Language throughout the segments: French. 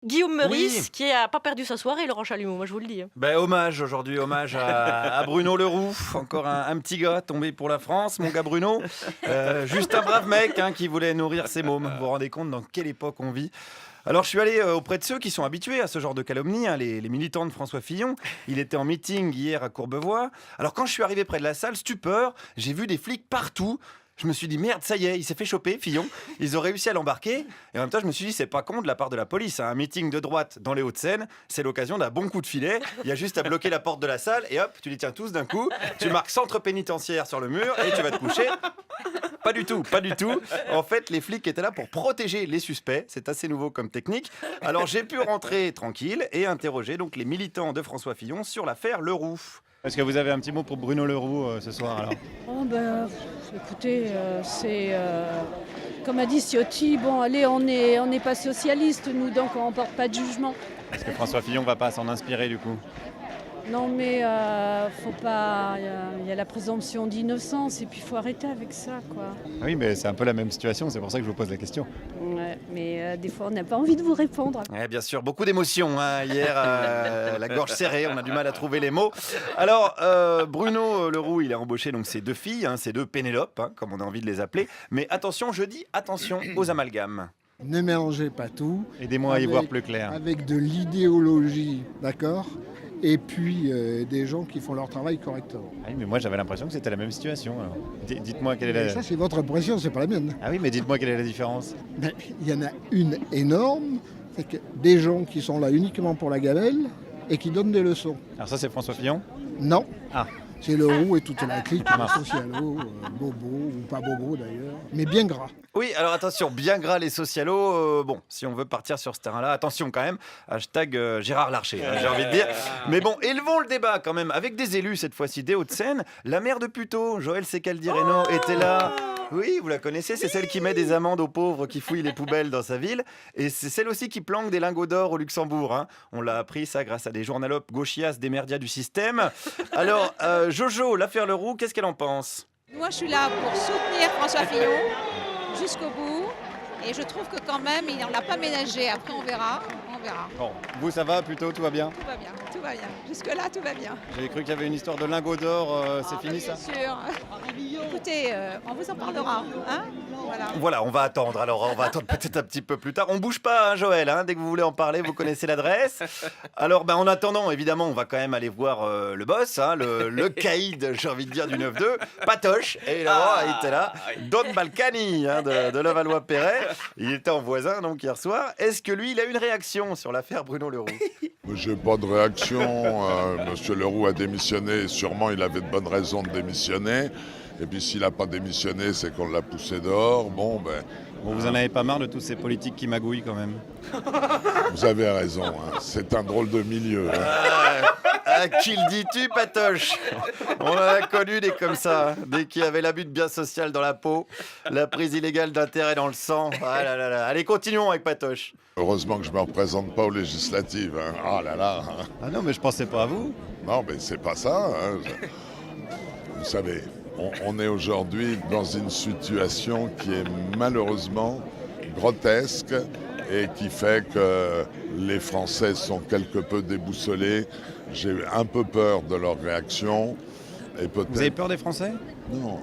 Guillaume Meurice, Oui. qui a pas perdu sa soirée, Laurent Chalumeau, moi je vous le dis. Ben, hommage aujourd'hui, hommage à Bruno Leroux, encore un petit gars tombé pour la France, mon gars Bruno. Juste un brave mec qui voulait nourrir ses mômes. Vous vous rendez compte dans quelle époque on vit? Alors je suis allé auprès de ceux qui sont habitués à ce genre de calomnie, les militants de François Fillon. Il était en meeting hier à Courbevoie. Alors quand je suis arrivé près de la salle, stupeur, j'ai vu des flics partout. Je me suis dit merde, ça y est, il s'est fait choper, Fillon. Ils ont réussi à l'embarquer. Et en même temps, je me suis dit, c'est pas con de la part de la police. Un meeting de droite dans les Hauts-de-Seine, c'est l'occasion d'un bon coup de filet. Il y a juste à bloquer la porte de la salle et hop, tu les tiens tous d'un coup. Tu marques centre pénitentiaire sur le mur et tu vas te coucher. Pas du tout, pas du tout. En fait, les flics étaient là pour protéger les suspects. C'est assez nouveau comme technique. Alors j'ai pu rentrer tranquille et interroger donc les militants de François Fillon sur l'affaire Leroux. Est-ce que vous avez un petit mot pour Bruno Leroux ce soir alors? Oh ben, écoutez, c'est comme a dit Ciotti, bon allez, on n'est pas socialiste nous, donc on porte pas de jugement. Est-ce que François Fillon va pas s'en inspirer du coup? Non mais faut pas, il y a la présomption d'innocence et puis il faut arrêter avec ça quoi. Ah oui, mais c'est un peu la même situation, c'est pour ça que je vous pose la question. Ouais, mais des fois on n'a pas envie de vous répondre. Ouais, bien sûr, beaucoup d'émotions hier, la gorge serrée, on a du mal à trouver les mots. Alors, Bruno Leroux, il a embauché donc ses deux filles, ses deux Pénélope, comme on a envie de les appeler. Mais attention, je dis attention aux amalgames. Ne mélangez pas tout. Aidez-moi à y voir plus clair. Avec de l'idéologie, d'accord? Et puis des gens qui font leur travail correctement. Ah oui, mais moi j'avais l'impression que c'était la même situation. Alors. Dites-moi quelle est Mais la... ça, c'est votre impression, c'est pas la mienne. Ah oui, mais dites-moi quelle est la différence. Ben, il y en a une énorme, c'est que des gens qui sont là uniquement pour la gamelle et qui donnent des leçons. Alors ça c'est François Fillon? Non. Ah. C'est Leroux et toute la clique, Ah, mince. socialo, bobo, ou pas bobo d'ailleurs, mais bien gras. Oui, alors attention, bien gras les socialos. Bon, si on veut partir sur ce terrain-là, attention quand même. Hashtag Gérard Larcher, j'ai envie de dire. Mais bon, élevons le débat quand même avec des élus cette fois-ci des Hauts-de-Seine. La maire de Puteaux, Joëlle Secaldi-Reynaud, était là. Oui, vous la connaissez, c'est celle qui met des amendes aux pauvres qui fouillent les poubelles dans sa ville. Et c'est celle aussi qui planque des lingots d'or au Luxembourg. On l'a appris ça grâce à des journalopes gauchias des merdias du système. Alors, Jojo, l'affaire Leroux, qu'est-ce qu'elle en pense? Moi, je suis là pour soutenir François Fillon jusqu'au bout. Et je trouve que quand même, il n'en a pas ménagé. Après, on verra. Bon, vous ça va plutôt, tout va bien? Tout va bien, tout va bien. Jusque-là, tout va bien. J'ai cru qu'il y avait une histoire de lingots d'or, c'est fini ça? Bien sûr. Écoutez, on vous en parlera. Voilà. Voilà, on va attendre. Alors, on va attendre peut-être un petit peu plus tard. On bouge pas, Joël. Dès que vous voulez en parler, vous connaissez l'adresse. Alors, en attendant, évidemment, on va quand même aller voir le boss, le caïd, j'ai envie de dire, du 9-2, Patoche. Et là, il était là. Don Balkany, de Levallois-Perret. Il était en voisin, donc, hier soir. Est-ce que lui, il a une réaction sur l'affaire Bruno Leroux? J'ai pas de réaction. Monsieur Leroux a démissionné. Sûrement, il avait de bonnes raisons de démissionner. Et puis, s'il n'a pas démissionné, c'est qu'on l'a poussé dehors. Bon, vous en avez pas marre de tous ces politiques qui magouillent quand même? vous avez raison. C'est un drôle de milieu. À qui le dis-tu, Patoche? On en a connu des comme ça, dès qu'il y avait l'abus de bien social dans la peau, la prise illégale d'intérêt dans le sang. Ah là là là. Allez, continuons avec Patoche. Heureusement que je ne me représente pas aux législatives. Ah là là. Ah non, mais je pensais pas à vous. Non, mais c'est pas ça. Vous savez, on est aujourd'hui dans une situation qui est malheureusement grotesque et qui fait que les Français sont quelque peu déboussolés. J'ai un peu peur de leur réaction. Et peut-être... Vous avez peur des Français? Non.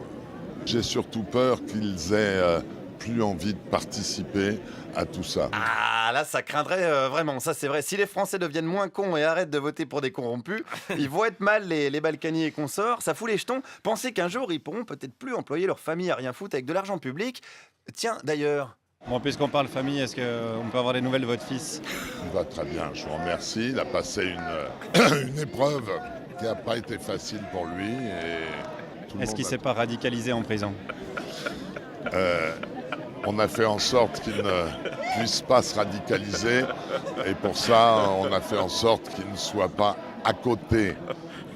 J'ai surtout peur qu'ils aient plus envie de participer à tout ça. Ah là, ça craindrait vraiment, ça c'est vrai. Si les Français deviennent moins cons et arrêtent de voter pour des corrompus, ils vont être mal les Balkany et consorts. Ça fout les jetons. Pensez qu'un jour, ils pourront peut-être plus employer leur famille à rien foutre avec de l'argent public. Tiens, d'ailleurs... Bon, puisqu'on parle famille, est-ce qu'on peut avoir des nouvelles de votre fils? Il va très bien, je vous remercie. Il a passé une épreuve qui n'a pas été facile pour lui. Est-ce qu'il ne s'est pas radicalisé en prison? On a fait en sorte qu'il ne puisse pas se radicaliser. Et pour ça, on a fait en sorte qu'il ne soit pas à côté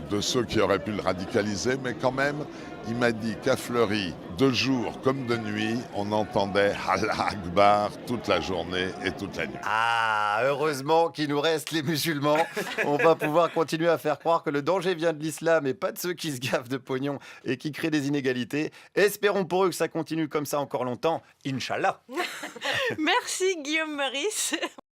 de ceux qui auraient pu le radicaliser. Mais quand même, il m'a dit qu'à Fleury, de jour comme de nuit, on entendait Allah Akbar toute la journée et toute la nuit. Ah, heureusement qu'il nous reste les musulmans. On va pouvoir continuer à faire croire que le danger vient de l'islam et pas de ceux qui se gaffent de pognon et qui créent des inégalités. Espérons pour eux que ça continue comme ça encore longtemps. Inch'Allah. Merci Guillaume Meurice.